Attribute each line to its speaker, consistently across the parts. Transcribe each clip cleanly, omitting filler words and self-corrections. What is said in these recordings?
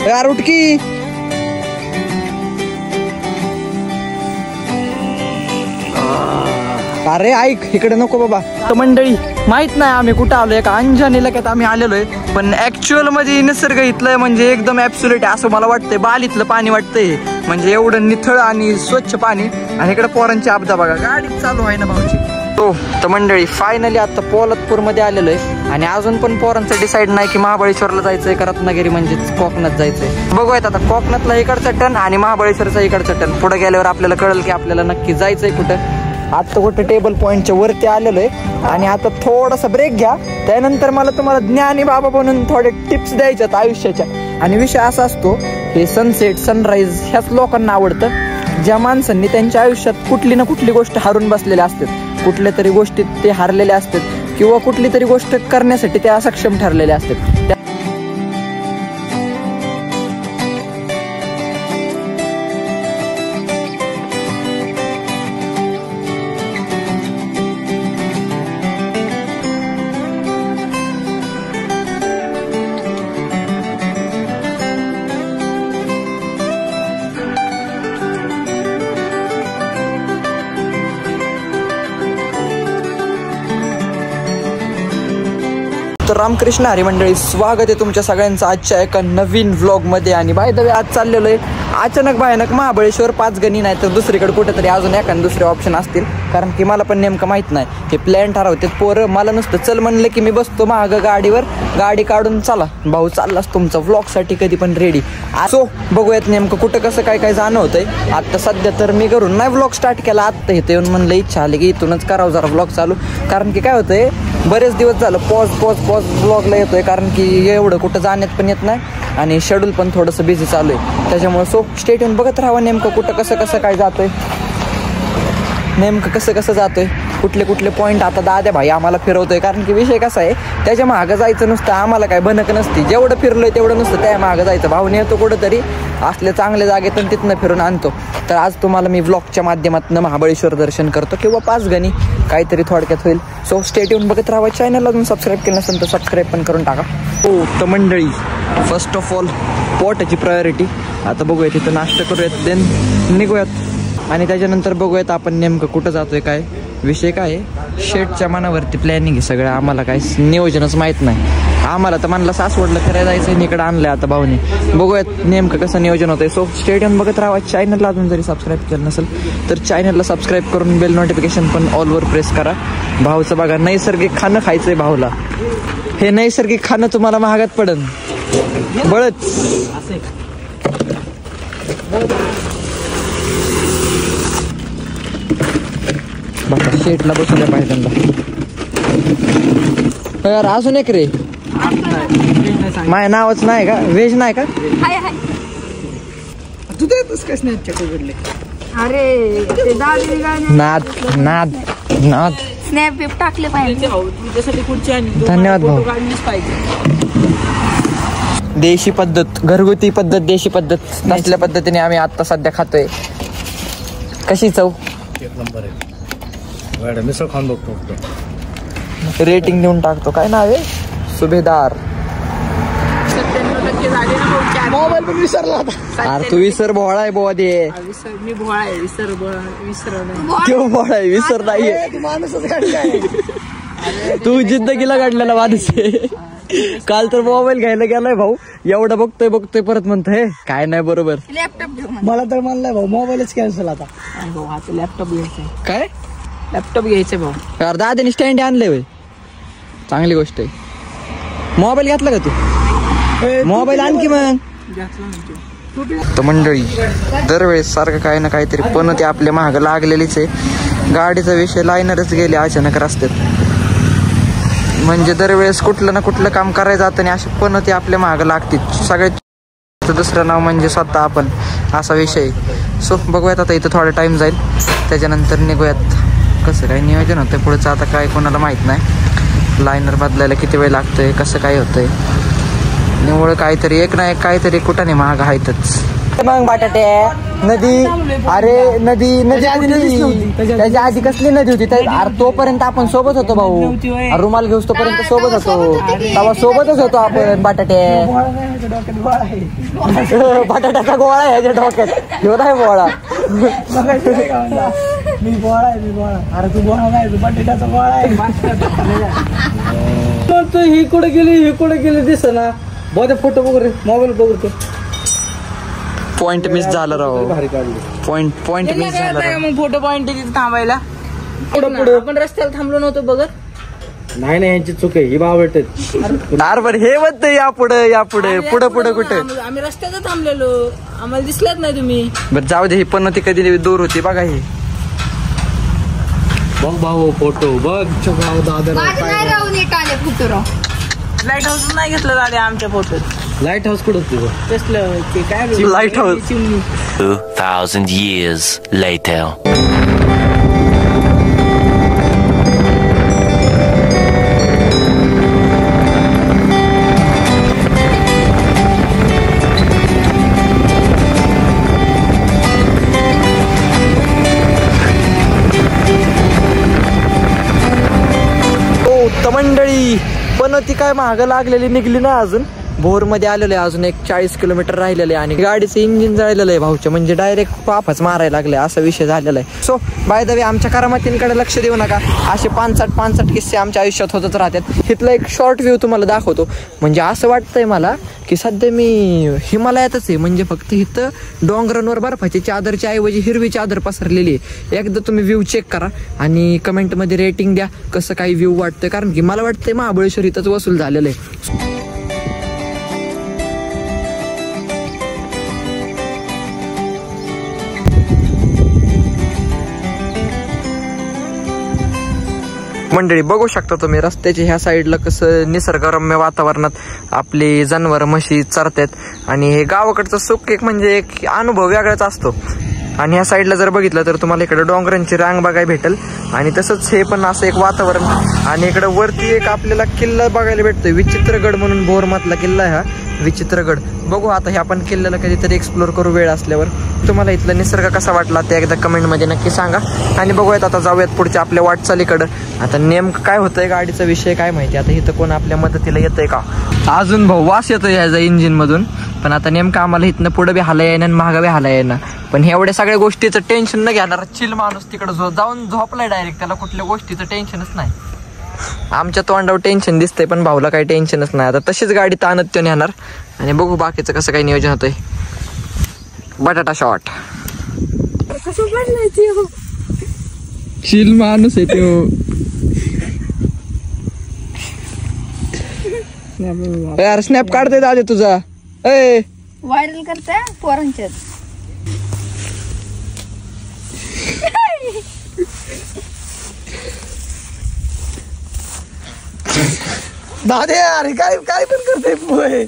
Speaker 1: यार उठ की. अरे ऐक इकडे नको बाबा. तर मंडळी माहित नाही आम्ही कुठं आलोय. एका अंजन इलाक्यात आम्ही आलेलो आहे. पण ऍक्च्युअल मध्ये निसर्ग इथलं म्हणजे एकदम ऍब्सोल्यूट आहे असं मला वाटतंय. बालीतलं पाणी वाटतंय म्हणजे एवढं निथळ आणि स्वच्छ पाणी. आणि इकडे पोरांची आपदा बघा. गाडी चालू आहे ना भाऊची. तर मंडळी फायनली आता पोलादपूर मध्ये आलेलो आहे. आणि अजून पण पोरांचं डिसाईड नाही की महाबळेश्वरला जायचंय का रत्नागिरी म्हणजेच कोकणात जायचंय. बघूयात आता कोकणातला इकडचा टन आणि महाबळेश्वरचा इकडचा टन. पुढे गेल्यावर आपल्याला कळेल की आपल्याला नक्की जायचंय कुठं. आता कुठं टेबल पॉईंटच्या वरती आलेलो आहे. आणि आता थोडासा ब्रेक घ्या. त्यानंतर मला तुम्हाला ज्ञानी बाबा म्हणून थोडे टिप्स द्यायच्यात आयुष्याच्या. आणि विषय असा असतो हे सनसेट सनराईज ह्याच लोकांना आवडतं ज्या माणसांनी त्यांच्या आयुष्यात कुठली ना कुठली गोष्ट हारून बसलेल्या असतात. कुठल्या तरी गोष्टीत ते हारलेले असतात किंवा कुठली तरी गोष्ट करण्यासाठी ते असक्षम ठरलेले असतात. तर रामकृष्ण हरी मंडळी, स्वागत आहे तुमच्या सगळ्यांचं आजच्या एका नवीन व्लॉग मध्ये. आणि बाय द वे आज चाललेलो आहे अचानक भयानक महाबळेश्वर. 5 गणी नाही तर दुसरीकडे कुठेतरी अजून एखादं दुसरे ऑप्शन असतील. कारण की मला पण नेमकं माहित नाही. हे प्लॅन ठरवते पोरं. मला नुसतं चल म्हणलं की मी बसतो महाग गाडीवर. गाडी काढून चला भाऊ चाललास तुमचा व्लॉगसाठी कधी पण रेडी. सो बघूयात नेमकं कुठं कसं काय काय जाणं होतंय. आता सध्या तर मी घरून नाही व्लॉग स्टार्ट केला. आत्ता इथं येऊन म्हणलं इच्छा आली की इथूनच करावं जरा व्लॉग चालू. कारण की काय होतंय बरेच दिवस झालं पॉज व्लॉगला येतोय. कारण की एवढं कुठं जाण्यात पण येत नाही आणि शेड्यूल पण थोडंसं बिझी चालू आहे. त्याच्यामुळे सो स्टेट येऊन बघत राहावं नेमकं कुठं कसं काय जातोय. नेमकं कसं जातोय कुठले पॉईंट आता दाद्या भाई आम्हाला फिरवतोय. कारण की विषय कसा आहे त्याच्या मागं जायचं नुसतं आम्हाला काय बनक नसती. जेवढं फिरलोय तेवढं नुसतं त्या मागं जायचं. भाऊने येतो कुठंतरी असल्या चांगल्या जागेतून तिथनं फिरून आणतो. तर आज तुम्हाला मी व्लॉगच्या माध्यमातून महाबळेश्वर दर्शन करतो किंवा 5 गणी काहीतरी थोडक्यात होईल. सो स्टेट येऊन बघत राहावं. चॅनलला अजून सबस्क्राईब केलं नसेल तर सबस्क्राईब पण करून टाका. हो तर मंडळी फर्स्ट ऑफ ऑल पोटाची प्रायोरिटी. आता बघूयात तिथं नाश्ता करूयात देन निघूयात. आणि त्याच्यानंतर बघूयात आपण नेमकं कुठं जातोय काय विषय काय आहे. शेटच्या मनावरती प्लॅनिंग आहे सगळं. आम्हाला काय नियोजनच माहीत नाही. आम्हाला तर म्हणलं सासवडला फिरायला जायचं इकडं आणलंय आता भाऊने. बघूयात नेमकं कसं नियोजन होतंय. सो स्टेडियम बघत राहा. चॅनलला अजून जरी सबस्क्राईब केलं नसेल तर चॅनलला सबस्क्राईब करून बेल नोटिफिकेशन पण ऑलवर प्रेस करा. भाऊचं बघा नैसर्गिक खाणं खायचंय भाऊला. हे नैसर्गिक खाणं तुम्हाला महागात पडन बळच. बघा शेटला बसवल्या पाहिजे यार. अजून एक रे माय नावच नाही का व्हेज नाही का. तू देतोस का नाद
Speaker 2: स्नॅप टाकले पाहिजे.
Speaker 1: धन्यवाद भाऊ. देशी पद्धत घरगुती पद्धत देशी पद्धत नसल्या पद्धतीने आम्ही आता सध्या खातोय. कशी चव
Speaker 3: एक नंबर आहे. मिसळ खाऊन बघतो
Speaker 1: रेटिंग देऊन टाकतो. काय नाव आहे सुभेदार. मोबाईल पण विसरला होता. अरे तू विसर भोळा आहे बोवा दे.
Speaker 2: मी भोळा आहे विसर
Speaker 1: भोळा आहे विसर नाहीये. तू जिंदगीला काढलेला माणूस आहे. काल तर मोबाईल घ्यायला गेलाय भाऊ. एवढं बघतोय परत म्हणतोय काय नाही बरोबर.
Speaker 2: लॅपटॉप
Speaker 1: मला तर म्हणलंय भाऊ मोबाईलच कॅन्सल आता.
Speaker 2: लॅपटॉप घ्यायचंय.
Speaker 1: काय
Speaker 2: लॅपटॉप घ्यायचंय भाऊ.
Speaker 1: यार दादानी स्टँड आणलंय होय. चांगली गोष्ट आहे. मोबाईल घेतला का तू. मोबाईल आणखी मग तर मंडळी दरवेळेस सारखं काही ना काहीतरी पण ते आपल्या महाग लागलेलीच आहे. गाडीचा विषय लाईनरच गेले अचानक रस्त्यात. म्हणजे दरवेळेस कुठलं ना कुठलं काम करायचं जातं आणि असे पण ते आपल्या महाग लागतील. सगळ्यात दुसरं नाव म्हणजे स्वतः आपण असा विषय. सो बघूयात आता इथं थोडा टाइम जाईल. त्याच्यानंतर निघूयात. कसं काय नियोजन होतं पुढचं आता काय कोणाला माहीत नाही. लायनर बदलायला किती वेळ लागतोय कसं काय होतंय. निवळ काहीतरी एक ना एक काहीतरी कुठं नाही महाग आहेतच. मग बटाटे नदी, अरे नदी त्याच्या आधी कसली नदी होती? अरे तोपर्यंत आपण सोबत होतो भाऊ, रुमाल घेऊस तोपर्यंत सोबत होतो, तेव्हा सोबतच होतो आपण. बटाटे बटाट्याचा गोळा आहे ह्याच्या डोक्यात, ह्यो नाही गोळा.
Speaker 4: मी गोळा आहे. अरे तू गोळा नाही, तू बटाट्याचा गोळा आहे. ही कुठे गेली दिस ना. बहुत फोटो बघ रे, मोबाईल बघतो.
Speaker 1: पॉइंट मिस झालं राव, पॉइंट मिस झाला.
Speaker 2: मग फोटो पॉइंट तिथे थांबायला आपण रस्त्याला थांबलो नव्हतो बघत.
Speaker 3: नाही यांची चूक आहे, ही बावळते.
Speaker 1: बरोबर हे म्हणत या पुढे कुठे
Speaker 2: आम्ही रस्त्यात थांबलेलो, आम्हाला दिसलंच नाही तुम्ही.
Speaker 1: बरं जाऊ दे. ही पन्नती कधी दूर होती बघा. ही
Speaker 3: बघ भाऊ फोटो बघ.
Speaker 2: लाईट हाऊस नाही घेतलं दादा आमच्या फोटोत.
Speaker 3: लाईट हाऊस कुठं होती?
Speaker 2: कसलं ते काय
Speaker 1: लाईट हाऊस.
Speaker 5: 2000 years later.
Speaker 1: मंडळी पण ती काय महाग लागलेली निघली ना. अजून भोर मध्ये आलेलं आहे, अजून एक 40 किलोमीटर राहिलेलं आहे आणि गाडीचं इंजिन जळलेलं आहे भाऊच्या, म्हणजे डायरेक्ट पाफच मारायला लागले असा विषय झालेला आहे. सो बाय द वे आमच्या करामतींकडे लक्ष देऊ नका. असे 5-8 किस्से आमच्या आयुष्यात होतच राहतात. इथला एक शॉर्ट व्ह्यू तुम्हाला दाखवतो. म्हणजे असं वाटतंय मला की सध्या मी हिमालयातच आहे. म्हणजे फक्त इथं डोंगरांवर बर्फाची चादरची ऐवजी हिरवी चादर पसरलेली आहे. एकदा तुम्ही व्ह्यू चेक करा आणि कमेंटमध्ये रेटिंग द्या कसं काही व्ह्यू वाटतंय. कारण की मला वाटतंय महाबळेश्वर इथंच वसूल झालेलं आहे. मंडळी बघू शकता तुम्ही रस्त्याच्या ह्या साईडला कसं निसर्गरम्य वातावरणात आपली जनावर म्हशी चरतात आणि हे गावाकडचं सुख एक म्हणजे एक अनुभव वेगळाच असतो. आणि ह्या साईडला जर बघितलं तर तुम्हाला इकडे डोंगरांची रांग बघायला भेटेल आणि तसंच हे पण असं एक वातावरण. आणि इकडे वरती एक आपल्याला किल्ला बघायला भेटतोय, विचित्रगड म्हणून बोरमधला किल्ला आहे हा विचित्रगड. बघू आता हे आपण किल्ल्याला कधीतरी एक्सप्लोर करू वेळ असल्यावर. तुम्हाला इथला निसर्ग कसा वाटला ते एकदा कमेंटमध्ये नक्की सांगा. आणि बघूयात आता जाऊयात पुढच्या आपल्या वाटचालीकडं. आता नेमकं काय होतंय गाडीचा विषय काय माहिती. आता इथं कोण आपल्या मदतीला येतंय का अजून भाऊ? वास येतोय ह्याचा इंजिन मधून. पण आता नेमकं आम्हाला इथनं पुढे बी हाला येणं आणि मागं बी हाला येणं. पण एवढ्या सगळ्या गोष्टीचं टेन्शन न घेणार चिल माणूस तिकडे जाऊन झोपलाय डायरेक्ट. त्याला कुठल्या गोष्टीचं टेन्शनच नाही. आमच्या तोंडावर टेन्शन दिसतंय पण भाऊला काही टेन्शनच नाही. आता तशीच गाडी ताणत तो नेणार आणि बघू बाकीचं कसं काही नियोजन होतंय. बटाटा शॉट चिल माणूस आहे तो. यार स्नॅप काढतोय दादा तुझा. ए
Speaker 6: व्हायरल करताय पोरांच्यात.
Speaker 4: दादे अरे काय पण करते.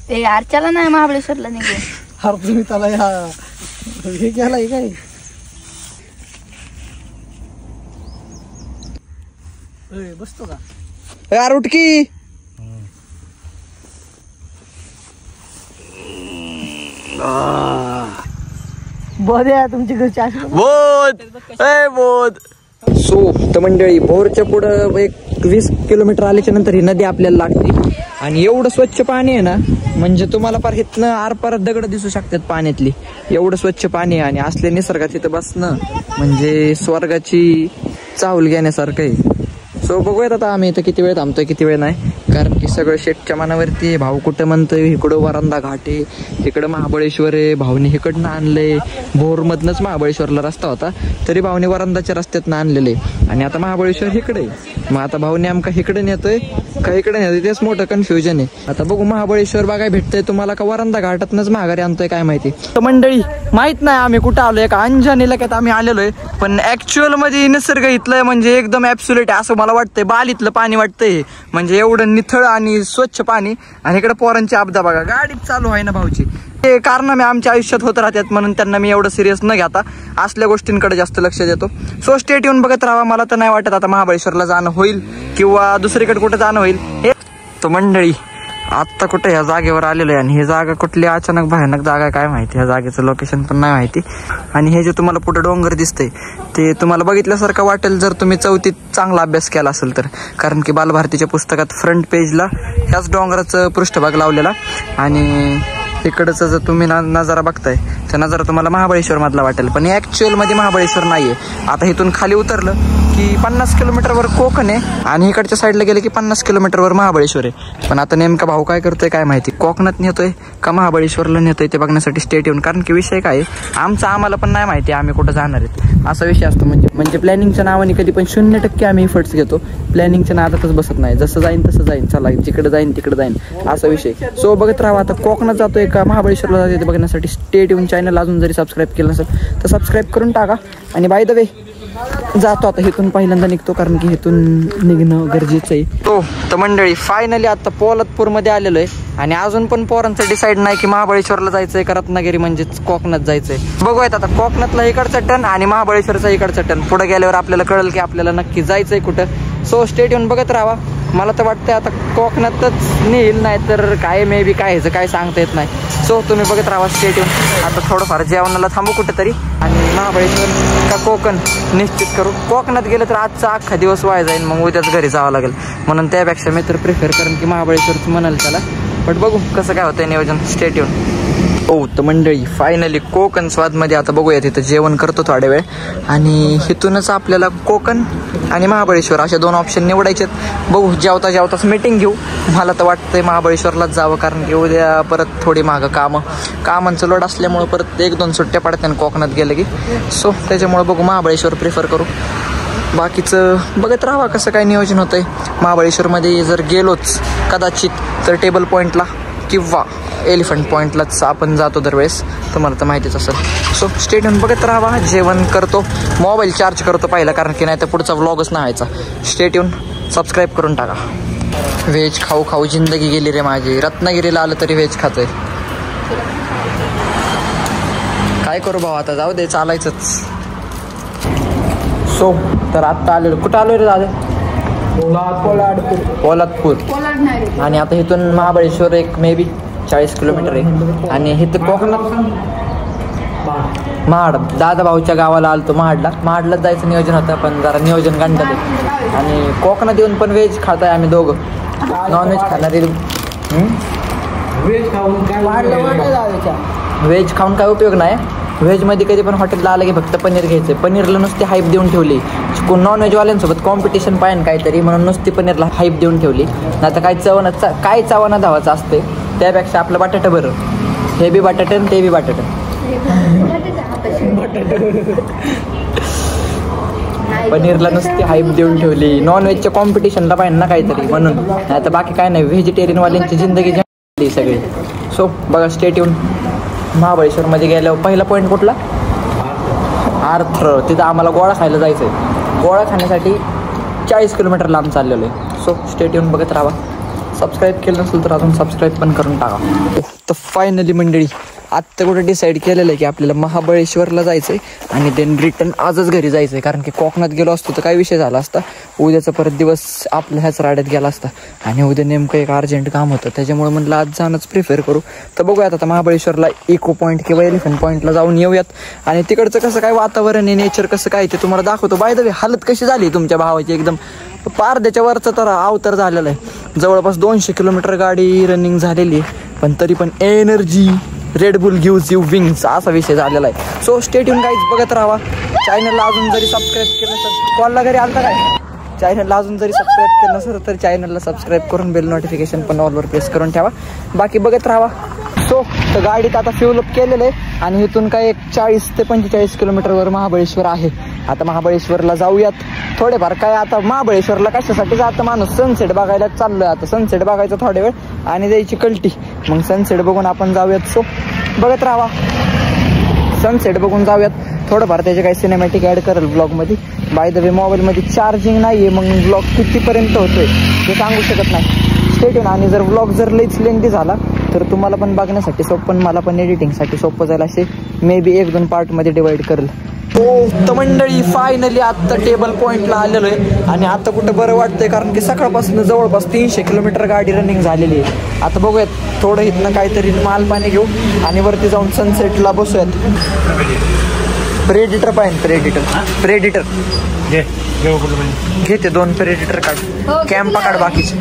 Speaker 6: ते आरच्याला नाही महाबळेश्वरला निघे.
Speaker 4: हर तुम्ही त्याला हे केलाय काय. बसतो का
Speaker 1: यार उठकी.
Speaker 4: बघ्या तुमची घरची अशी
Speaker 1: बोध. सो तर मंडळी भोरच्या पुढं एक 20 किलोमीटर आल्याच्या नंतर ही नदी आपल्याला लागते आणि एवढं स्वच्छ पाणी आहे ना. म्हणजे तुम्हाला पार इथनं आरपार दगड दिसू शकतात पाण्यातली. एवढं स्वच्छ पाणी आहे आणि असल्या निसर्गात इथं बसणं म्हणजे स्वर्गाची चाहूल घेण्यासारखं आहे. सो बघूयात आता आम्ही इथं किती वेळ थांबतोय किती वेळ नाही. कारण की सगळं शेटच्या मनावरती आहे. भाऊ कुठं म्हणतोय इकडं वरंदा घाट आहे, इकडं महाबळेश्वर आहे. भाऊने इकडनं आणलंय. भोरमधनच महाबळेश्वरला रस्ता होता तरी भाऊने वरंदाच्या रस्त्यातनं आणलेले आणि आता महाबळेश्वर इकडे. मग आता भाऊने आमका इकडे नेतोय का इकडे नेतोय तेच मोठं कन्फ्युजन आहे. आता बघू महाबळेश्वर बघाय भेटतंय तुम्हाला का वरंदा घाटातनच माघारी आणतोय काय माहिती. तर मंडळी माहित नाही आम्ही कुठं आलोय. का अंजन इलाक्यात आम्ही आलेलो आहे पण ऍक्च्युअल मध्ये निसर्ग इथलं म्हणजे एकदम ऍब्सोल्यूट आहे असं मला वाटतंय. बालीतलं पाणी वाटतंय म्हणजे एवढं निथळ आणि स्वच्छ पाणी. आणि इकडे पोरांची आपदा बघा गाडी चालू आहे ना भाऊची. ते कारनामे आमच्या आयुष्यात होत राहतात म्हणून त्यांना मी एवढं सिरियस न घेता असल्या गोष्टींकडे जास्त लक्ष देतो. सो स्टेट येऊन बघत राहा. मला तर नाही वाटत आता महाबळेश्वरला जाणं होईल किंवा दुसरीकडे कुठं जाणं होईल. तो मंडळी आत्ता कुठे ह्या जागेवर आलेलो आहे आणि ही जागा कुठली अचानक भयानक जागा काय माहिती, ह्या जागेचं लोकेशन पण नाही माहिती. आणि हे जे तुम्हाला पुढे डोंगर दिसतंय ते तुम्हाला बघितल्यासारखं वाटेल जर तुम्ही 4थीत चांगला अभ्यास केला असेल तर, कारण की बालभारतीच्या पुस्तकात फ्रंट पेजला ह्याच डोंगराचं पृष्ठभाग लावलेला आणि इकडचं जर तुम्ही नजारा बघताय त्या नजारा तुम्हाला महाबळेश्वर मधला वाटेल, पण ऍक्च्युअल मध्ये महाबळेश्वर नाहीये. आता इथून खाली उतरलं की 50 किलोमीटरवर कोकण आहे आणि इकडच्या साईडला गेले की 50 किलोमीटरवर महाबळेश्वर आहे. पण आता नेमका भाऊ काय करतोय काय माहिती, कोकणात नेतोय का महाबळेश्वरला नेतोय ते बघण्यासाठी स्टेट येऊन. कारण की विषय काय आम्हाला पण नाही माहिती आम्ही कुठं जाणार आहेत, असा विषय असतो. म्हणजे प्लॅनिंगच्या नावाने कधी पण 0% आम्ही एफर्ट्स घेतो, प्लॅनिंगच्या नादातच बसत नाही. जसं जाईन तसं जाईन, चला जिकडे जाईन तिकडे जाईन असा विषय. सो बघत राहा आता कोकणात जातोय का महाबळेश्वरला जातोय ते बघण्यासाठी स्टेट येऊन. चॅनल अजून जरी सबस्क्राईब केलं नसेल तर सबस्क्राईब करून टाका. आणि बाय द वे जातो आता इथून पहिल्यांदा निघतो, कारण की इथून निघणं गरजेचं आहे. तर मंडळी फायनली आता पोलादपूरमध्ये आलेलो आहे आणि अजून पण पोरांचं डिसाईड नाही की महाबळेश्वरला जायचंय का रत्नागिरी म्हणजेच कोकणात जायचंय. बघूयात आता कोकणातला इकडचा टर्न आणि महाबळेश्वरचा इकडचा टर्न. पुढे गेल्यावर आपल्याला कळेल की आपल्याला नक्की जायचंय कुठं. सो स्टेट येऊन बघत राहा. मला तर वाटतंय आता कोकणातच नेईल, नाही तर काय मे बी काय ह्याचं काय सांगता येत नाही. सो तुम्ही बघत राहा स्टेट येऊन. आता थोडंफार जेवणाला थांबू कुठेतरी आणि महाबळेश्वर का कोकण निश्चित करू. कोकणात गेलं तर आजचा अख्खा दिवस वाया जाईल, मग उद्याच घरी जावं लागेल. म्हणून त्यापेक्षा मी तर प्रिफर करेन की महाबळेश्वरचं म्हणाल त्याला. बट बघू कसं काय होतंय नियोजन स्टेट येऊन. तर मंडळी फायनली कोकण स्वादमध्ये आता बघूया, तिथं जेवण करतो थोड्या वेळ आणि इथूनच आपल्याला कोकण आणि महाबळेश्वर अशा 2 ऑप्शन निवडायचे. बघू जेवताच मीटिंग घेऊ. मला तर वाटतंय महाबळेश्वरलाच जावं, कारण की उद्या परत थोडी मागं कामांचं लोड असल्यामुळं परत 1-2 सुट्ट्या पडतात कोकणात गेलं की. सो त्याच्यामुळं बघू महाबळेश्वर प्रिफर करू. बाकीचं बघत राहा कसं काय नियोजन होतंय. महाबळेश्वरमध्ये जर गेलोच कदाचित तर टेबल पॉईंटला किंवा एलिफंट पॉईंटलाच आपण जातो दरवेळेस, तुम्हाला तर माहितीच असेल. सो स्टेडियम बघत राहा. जेवण करतो, मोबाईल चार्ज करतो पहिला, कारण की नाही तर पुढचा व्लॉगच नाही व्हायचा. स्टेट येऊन सबस्क्राईब करून टाका. व्हेज खाऊ जिंदगी गेली रे माझी. रत्नागिरीला आलं तरी व्हेज खातोय. काय करू भाऊ, आता जाऊ दे, चालायचंच. सो तर आत्ता आलेलो, कुठं आलो रे दादा? पोलादपूर. आणि आता इथून महाबळेश्वर एक मे बी 40 किलोमीटर आहे. आणि इथं कोकणात महाड दादा भाऊच्या गावाला आलतो. महाडलाच जायचं नियोजन होतं, पण जरा नियोजन गांडलं ते. आणि कोकणात येऊन पण व्हेज खाताय आम्ही दोघं, नॉनव्हेज खाणारे. व्हेज खाऊन काय उपयोग नाही. व्हेजमध्ये कधी पण हॉटेलला आलं की फक्त पनीर घ्यायचं. पनीरला नुसती हाईप देऊन ठेवली. नॉनव्हेजवाल्यांसोबत कॉम्पिटिशन पाहिजे काहीतरी, म्हणून नुसती पनीरला हाईप देऊन ठेवली. नाही तर काय चावणं धावाचं असते. त्यापेक्षा आपलं बटाटा बरं. हे बी बटाटे ते बी बटाटे. पनीरला नुसती हाईप देऊन ठेवली. नॉनव्हेजच्या कॉम्पिटिशनला पाहिजे ना काहीतरी, म्हणून. नाही तर बाकी काय नाही. व्हेजिटेरियनवाल्यांची जिंदगी झाली सगळी. सो बघा स्टेट येऊन. महाबळेश्वरमध्ये गेल्यावर पहिला पॉईंट कुठला? आर्थर. तिथं आम्हाला गोळा खायला जायचं आहे. गोळा खाण्यासाठी 40 किलोमीटर लांब चाललेलो आहे. सो स्टेट येऊन बघत राहा. सबस्क्राईब केलं नसेल तर अजून सबस्क्राईब पण करून टाका. तर फायनली मंडळी आत्ता कुठं डिसाईड केलेलं आहे की आपल्याला महाबळेश्वरला जायचं आहे आणि देन रिटर्न आजच घरी जायचं आहे. कारण की कोकणात गेलो असतो तर काय विषय झाला असता, उद्याचा परत दिवस आपल्या ह्याच राड्यात गेला असता आणि उद्या नेमकं एक अर्जंट काम होतं. त्याच्यामुळे म्हटलं आज जाणंच प्रिफर करू. तर बघूयात आता महाबळेश्वरला इको पॉईंट किंवा एलिफंट पॉईंटला जाऊन येऊयात आणि तिकडचं कसं काय वातावरण आहे, नेचर कसं काय ते तुम्हाला दाखवतो. बाय द वे हालत कशी झाली तुमच्या भावाची, एकदम पारद्याच्या वरचा तर अवतार झालेला आहे. जवळपास 200 किलोमीटर गाडी रनिंग झालेली आहे, पण तरी पण energy red boule gives you wings असा विषय झालेला आहे. सो स्टेट येऊन गाईज बघत राहा. चॅनलला अजून जरी सबस्क्राईब केलं नसेल, कॉलला घरी आलता काय, चॅनलला अजून जरी सबस्क्राईब केलं नसेल तर चॅनलला सबस्क्राईब करून बेल नोटिफिकेशन पण ऑलवर प्रेस करून ठेवा. बाकी बघत राहा. सो तर गाडीत आता फ्युल अप केलेलं आहे आणि इथून काय एक 40 ते 45 किलोमीटरवर महाबळेश्वर आहे. आता महाबळेश्वरला जाऊयात. थोडेफार काय आता महाबळेश्वरला कशासाठी जातं माणूस, सनसेट बघायला चाललोय. आता सनसेट बघायचं थोडा वेळ आणि जायची कल्टी, मग सनसेट बघून आपण जाऊयात. सो बघत राहा. सनसेट बघून जाऊयात. थोडंफार त्याचे काही सिनेमॅटिक ॲड करेल ब्लॉगमध्ये. बाय द वे मोबाईलमध्ये चार्जिंग नाही आहे, मग ब्लॉग कितीपर्यंत होतोय ते सांगू शकत नाही. स्टेट येऊन. आणि जर ब्लॉग जर लईच लेंथी झाला तर तुम्हाला पण बघण्यासाठी सोपं, मला पण एडिटिंगसाठी सोपं जाईल असे मे बी 1-2 पार्टमध्ये डिवाईड करेल. तर मंडळी फायनली आता टेबल पॉइंटला आलेलो आहे आणि आता कुठं बरं वाटतंय कारण की सकाळपासून जवळपास 300 किलोमीटर गाडी रनिंग झालेली आहे. आता बघूयात थोडं इथनं काहीतरी माल पाणी घेऊ आणि वरती जाऊन सनसेटला बसूयात. प्रेडिटर पाहिजे प्रेडिटर घेते 2 प्रेडिटर काढ. कॅम्पा काढ बाकीचे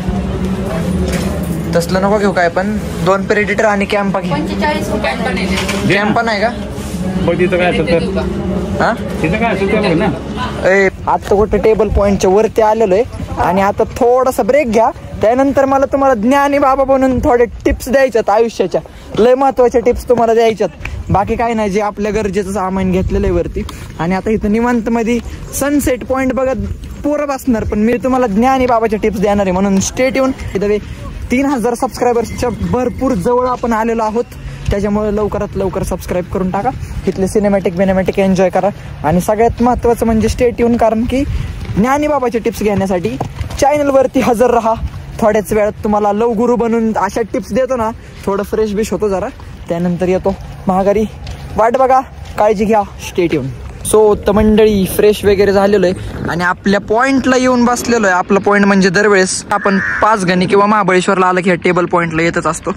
Speaker 1: तसलं नको घेऊ काय पण 2 प्रेडिटर आणि कॅम्पा घे.
Speaker 6: 45 रुपये.
Speaker 1: कॅम्पा नाही का आता कुठे टेबल पॉइंटच्या वरती आलेलो आहे आणि आता थोडासा ब्रेक घ्या. त्यानंतर मला तुम्हाला ज्ञानी बाबा बनून थोडे टिप्स द्यायच्यात आयुष्याच्या. लय महत्वाच्या टिप्स तुम्हाला द्यायच्यात. बाकी काही नाही जे आपल्या गरजेचं सामान घेतलेलं आहे वरती. आणि आता इथं निवांत मध्ये सनसेट पॉइंट बघत पोरं बसणार पण मी तुम्हाला ज्ञानी बाबाच्या टिप्स देणार आहे. म्हणून स्टेट येऊन इथं 3000 सबस्क्रायबर्सच्या भरपूर जवळ आपण आलेलो आहोत. त्याच्यामुळे लवकरात लवकर सबस्क्राईब करून टाका. इथले सिनेमॅटिक एन्जॉय करा आणि सगळ्यात महत्त्वाचं म्हणजे स्टेट येऊन कारण की ज्ञानी बाबाचे टिप्स घेण्यासाठी चॅनलवरती हजर राहा. थोड्याच वेळात तुम्हाला लवगुरू बनून अशा टिप्स देतो ना थोडं फ्रेश बिश होतो जरा. त्यानंतर येतो महागारी. वाट बघा काळजी घ्या स्टेट येऊन. तर मंडळी फ्रेश वगैरे झालेलो आहे आणि आपल्या पॉइंटला येऊन बसलेलो आहे. आपला पॉइंट म्हणजे दरवेळेस आपण 5 गणी किंवा महाबळेश्वरला आलं की ह्या टेबल पॉइंटला येतच असतो.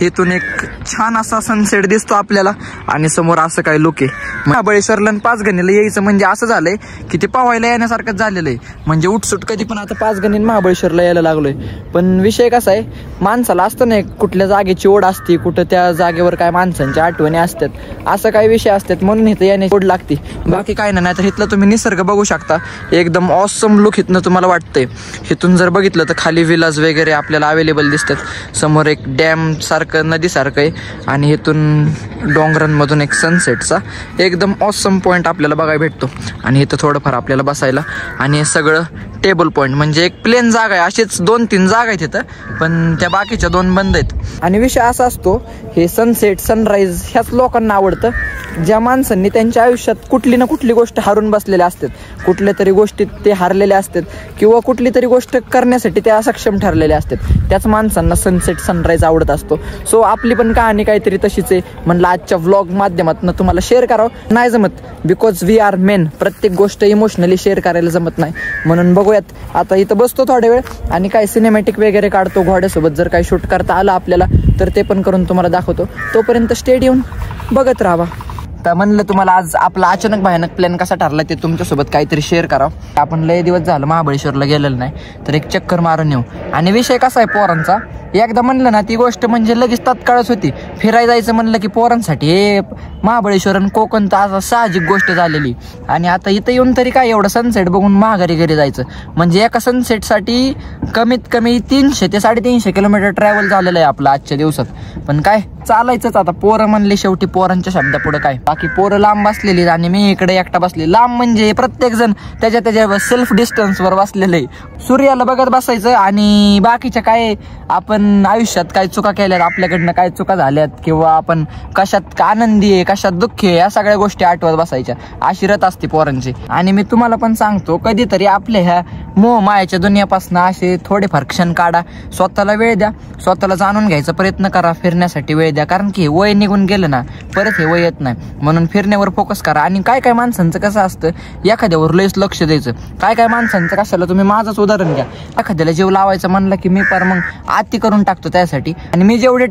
Speaker 1: इथून एक छान असा सनसेट दिसतो आपल्याला आणि समोर असं काय लुक आहे. महाबळेश्वरला 5 गणीला यायचं म्हणजे असं झालंय की ते पावायला येण्यासारखंच झालेलं आहे. म्हणजे उठसूट कधी पण आता 5 गणी महाबळेश्वरला यायला लागलोय. पण विषय कसा आहे माणसाला असतं ना कुठल्या जागेची ओढ असते कुठं त्या जागेवर काय माणसांच्या आठवणी असतात असं काही विषय असतात म्हणून इथं येण्याची ओढ लागते. बाकी काय नाही तर इथलं तुम्ही निसर्ग बघू शकता. एकदम ऑसम लुक इथनं तुम्हाला वाटतंय. इथून जर बघितलं तर खाली विलाज वगैरे आपल्याला अवेलेबल दिसतात. समोर एक डॅम सारखं नदी सारखं आहे आणि इथून डोंगरांमधून एक सनसेटचा एकदम ऑसम पॉइंट आपल्याला बघायला भेटतो. आणि इथं थोडंफार आपल्याला बसायला आणि हे सगळं टेबल पॉइंट म्हणजे एक प्लेन जागा आहे. असेच 2-3 जागा आहेत इथं पण त्या बाकीच्या 2 बंद आहेत. आणि विषय असा असतो हे सनसेट सनराईज ह्याच लोकांना आवडतं ज्या माणसांनी त्यांच्या आयुष्यात कुठली ना कुठली गोष्ट हारून बसलेल्या असतात. कुठल्या तरी गोष्टीत ते हारलेले असतात किंवा कुठली तरी गोष्ट करण्यासाठी ते असक्षम ठरलेले असतात. त्याच माणसांना सनसेट सनराईज आवडत असतो. आपली पण कहाणी काहीतरी तशीच आहे. म्हणलं आजच्या व्लॉग माध्यमातून तुम्हाला शेअर करावं. नाही जमत बिकॉज वी आर मेन. प्रत्येक गोष्ट इमोशनली शेअर करायला जमत नाही म्हणून बघूयात. आता इथं बसतो थोड्या वेळ आणि काय सिनेमॅटिक वगैरे काढतो. घोड्यासोबत जर काही शूट करता आलं आपल्याला तर ते पण करून तुम्हाला दाखवतो. तोपर्यंत स्टेट येऊन बघत राहा. तर म्हणलं तुम्हाला आज आपला अचानक भयानक प्लॅन कसा ठरला ते तुमच्यासोबत काहीतरी शेअर करावं. आपण लय दिवस झालं महाबळेश्वरला गेलेलं नाही तर एक चक्कर मारून येऊ. आणि विषय कसा आहे पोरांचा एकदा म्हणलं ना ती गोष्ट म्हणजे लगेच तात्काळच होती. फिरायला जायचं म्हणलं की पोरांसाठी हे महाबळेश्वर आणि कोकण तर आज साहजिक गोष्ट झालेली. आणि आता इथं येऊन तरी काय एवढं सनसेट बघून महागारी घरी जायचं म्हणजे एका सनसेटसाठी कमीत कमी 300 ते 350 किलोमीटर ट्रॅव्हल झालेलं आहे आपलं आजच्या दिवसात. पण काय चालायचंच आता. पोरं म्हणले शेवटी पोरांच्या शब्दापुढं काय. बाकी पोरं लांब बसलेली आणि मी इकडे एकटा बसले. लांब म्हणजे प्रत्येक जण त्याच्या सेल्फ डिस्टन्सवर बसलेलं आहे. सूर्याला बघत बसायचं आणि बाकीच्या काय आपण आयुष्यात काय चुका केल्यात आपल्याकडनं काय चुका झाल्यात किंवा आपण कशात आनंदी आहे कशात दुःखी आहे या सगळ्या गोष्टी आठवत बसायच्या. आशिरत असते पोरांची. आणि मी तुम्हाला पण सांगतो कधीतरी आपल्या ह्या मोह मायाच्या दुनियापासून असे थोडेफार क्षण काढा. स्वतःला वेळ द्या. स्वतःला जाणून घ्यायचा प्रयत्न करा. फिरण्यासाठी वेळ द्या कारण की वय निघून गेलं ना परत हे वय येत नाही. म्हणून फिरण्यावर फोकस करा. आणि काय काय माणसांचं कसं असतं एखाद्यावर लयच लक्ष द्यायचं. काय काय माणसांचं कशाला तुम्ही माझंच उदाहरण घ्या. एखाद्याला जीव लावायचं म्हणलं की मी पर मग आती करून टाकतो त्यासाठी. आणि मी जेवढे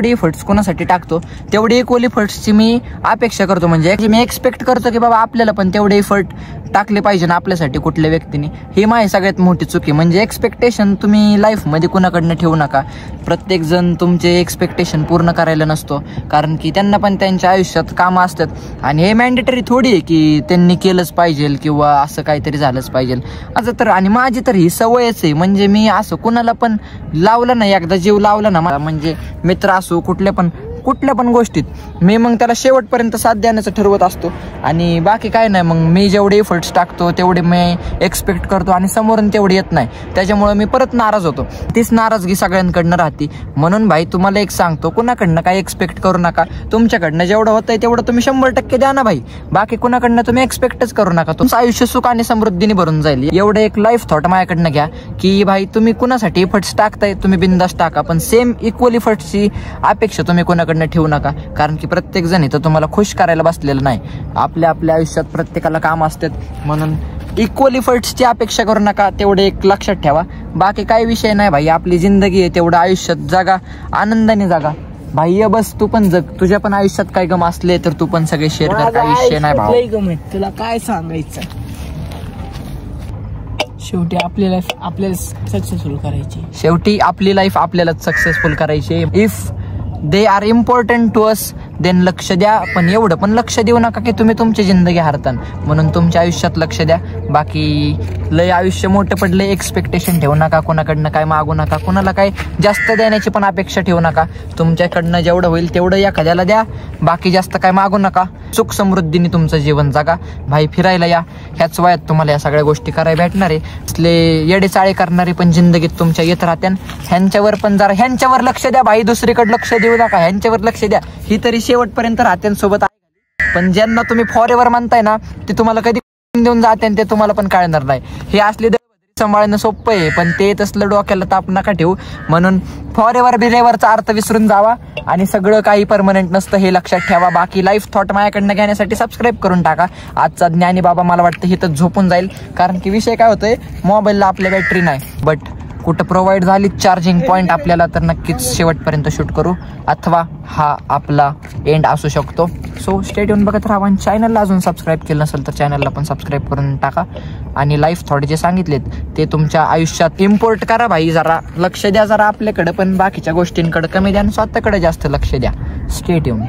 Speaker 1: इफर्ट्स कोणासाठी टाकतो तेवढे इक्वल इफर्ट्सची मी अपेक्षा करतो. म्हणजे मी एक्सपेक्ट करतो की बाबा आपल्याला पण तेवढे इफर्ट टाकले पाहिजे ना आपल्यासाठी कुठल्या व्यक्तीने. ही माझी सगळ्यात मोठी चुकी. म्हणजे एक्सपेक्टेशन तुम्ही लाईफमध्ये कुणाकडनं ठेवू नका. प्रत्येक जण तुमचे एक्सपेक्टेशन पूर्ण करायला नसतो कारण की त्यांना पण त्यांच्या आयुष्यात कामं असतात. आणि हे मॅन्डेटरी थोडी आहे की त्यांनी केलंच पाहिजे किंवा असं काहीतरी झालंच पाहिजे. असं तर आणि माझी तर ही सवयच आहे. म्हणजे मी असं कुणाला पण लावलं ना एकदा जीव लावला ना म्हणजे मित्र असो कुठल्या पण गोष्टीत मी मग त्याला शेवटपर्यंत साथ देण्याचं ठरवत असतो. आणि बाकी काय नाही मग मी जेवढे एफर्ट्स टाकतो तेवढे मी एक्सपेक्ट करतो आणि समोरून तेवढे येत नाही. त्याच्यामुळे मी परत नाराज होतो. तीच नाराजगी सगळ्यांकडनं राहते. म्हणून भाई तुम्हाला एक सांगतो कुणाकडनं काय एक्सपेक्ट करू नका. तुमच्याकडनं जेवढं होतंय तेवढं तुम्ही 100% द्या ना भाई. बाकी कुणाकडनं तुम्ही एक्सपेक्टच करू नका. तुमचं आयुष्य सुख आणि समृद्धीने भरून जाईल. एवढं एक लाईफ थॉट माझ्याकडनं घ्या की भाई तुम्ही कुणासाठी एफर्ट्स टाकताय तुम्ही बिंदास टाका पण सेम इक्वल एफर्ट्सची अपेक्षा तुम्ही कुणाकडनं कोणाकडनं ठेवू नका, कारण की प्रत्येक जण इथं तुम्हाला खुश करायला बसलेलं नाही. आपल्या आपल्या आयुष्यात प्रत्येकाला काम असतात, म्हणून इक्वल इफर्ट्सची अपेक्षा करू नका. तेवढे एक लक्षात ठेवा. बाकी काही विषय नाही भाई, आपली जिंदगी आहे, तेवढं आयुष्यात जगा, आनंदाने जगा भाई. बस तू पण जग, तुझ्या पण आयुष्यात काही गम असले तर तू पण सगळे शेअर कर, काही विषय नाही भाऊ.
Speaker 2: तुला काय सांगायचं, शेवटी आपली लाईफ आपल्याला सक्सेसफुल करायची.
Speaker 1: शेवटी आपली लाईफ आपल्यालाच सक्सेसफुल करायची. If they are important to us then लक्ष द्या, पण एवढं पण लक्ष देऊ नका की तुम्ही तुमची जिंदगी हारतान. म्हणून तुमच्या आयुष्यात लक्ष द्या. बाकी लय आयुष्य मोठं पडले, एक्सपेक्टेशन ठेवू नका, कोणाकडनं काय मागू नका, कोणाला काय जास्त देण्याची पण अपेक्षा ठेवू नका. तुमच्याकडनं जेवढं होईल तेवढं एखाद्याला द्या, बाकी जास्त काय मागू नका. सुख समृद्धीने तुमचं जीवन जगा भाई. फिरायला या, ह्याच वयात तुम्हाला या सगळ्या गोष्टी करायला भेटणार आहे. असले येडेचाळे करणारे पण जिंदगीत तुमच्या येत राहत्या. ह्यांच्यावर पण जरा ह्यांच्यावर लक्ष द्या भाई, दुसरीकडे लक्ष देऊ नका, ह्यांच्यावर लक्ष द्या. ही तरी शेवटपर्यंत राहत्यांसोबत आहे, पण ज्यांना तुम्ही फॉर एव्हर म्हणताय ना, ते तुम्हाला कधी देऊन जाते ते तुम्हाला पण कळणार नाही. हे असले सांभाळणं सोपं आहे, पण ते तसलं डोक्याला ताप नका ठेवू. म्हणून फॉर एव्हर बिरेवरचा अर्थ विसरून जावा, आणि सगळं काही परमनंट नसतं हे लक्षात ठेवा. बाकी लाईफ थॉट माझ्याकडनं घेण्यासाठी सबस्क्राईब करून टाका. आजचा ज्ञानी बाबा मला वाटतं हिथं झोपून जाईल, कारण की विषय काय होतोय, मोबाईलला आपल्या बॅटरी नाही, बट कुठं प्रोव्हाइड झाली चार्जिंग पॉईंट आपल्याला तर नक्कीच शेवटपर्यंत शूट करू, अथवा हा आपला एंड असू शकतो. सो स्टे ट्यून बघत राहा. आणि चॅनलला अजून सबस्क्राईब केलं नसेल तर चॅनलला पण सबस्क्राईब करून टाका. आणि लाईफ थॉट जे सांगितलेत ते तुमच्या आयुष्यात इम्पोर्ट करा भाई. जरा लक्ष द्या जरा आपल्याकडं, पण बाकीच्या गोष्टींकडे कमी द्या आणि स्वतःकडे जास्त लक्ष द्या. Stay tune.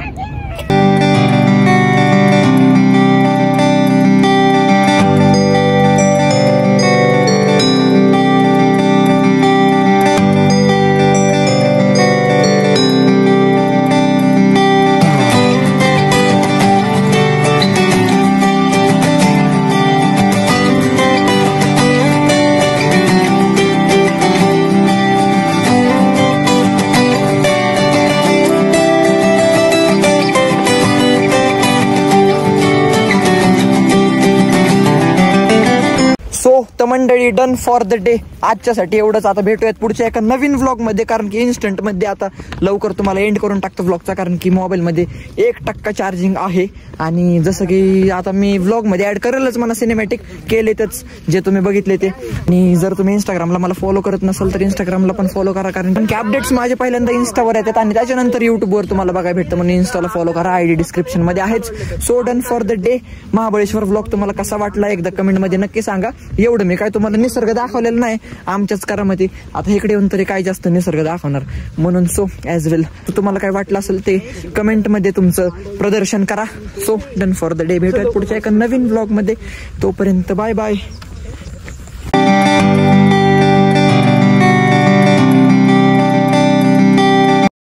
Speaker 1: तर मंडळी डन फॉर द डे. आजच्यासाठी एवढंच. आता भेटूयात पुढच्या एका नवीन व्लॉग मध्ये, कारण की इन्स्टंट मध्ये आता लवकर तुम्हाला एंड करून टाकतो व्लॉगचा, कारण की मोबाईल मध्ये 1% चार्जिंग आहे. आणि जसं की आता मी व्लॉग मध्ये ऍड करेलच मला सिनेमॅटिक केलेतच जे तुम्ही बघितले ते. आणि जर तुम्ही इंस्टाग्रामला मला फॉलो करत नसाल तर इंस्टाग्रामला पण फॉलो करा, कारण की अपडेट्स माझे पहिल्यांदा इंस्टावर येतात आणि त्याच्यानंतर युट्यूबवर तुम्हाला बघायला भेटतं. म्हणून इंस्टाला फॉलो करा, आयडी डिस्क्रिप्शन मध्ये आहेच. So done for the day. Mahabaleshwar vlog तुम्हाला कसा वाटला एकदा कमेंट मध्ये नक्की सांगा. एवढं मी काय तुम्हाला निसर्ग दाखवलेला नाही आमच्याच करामध्ये, आता इकडे येऊन तरी काय जास्त निसर्ग दाखवणार. म्हणून सो ॲज वेल तुम्हाला काय वाटलं असेल ते कमेंट मध्ये तुमचं प्रदर्शन करा. So done for the day. भेटूयात पुढच्या एका नवीन व्लॉग मध्ये. तोपर्यंत बाय बाय.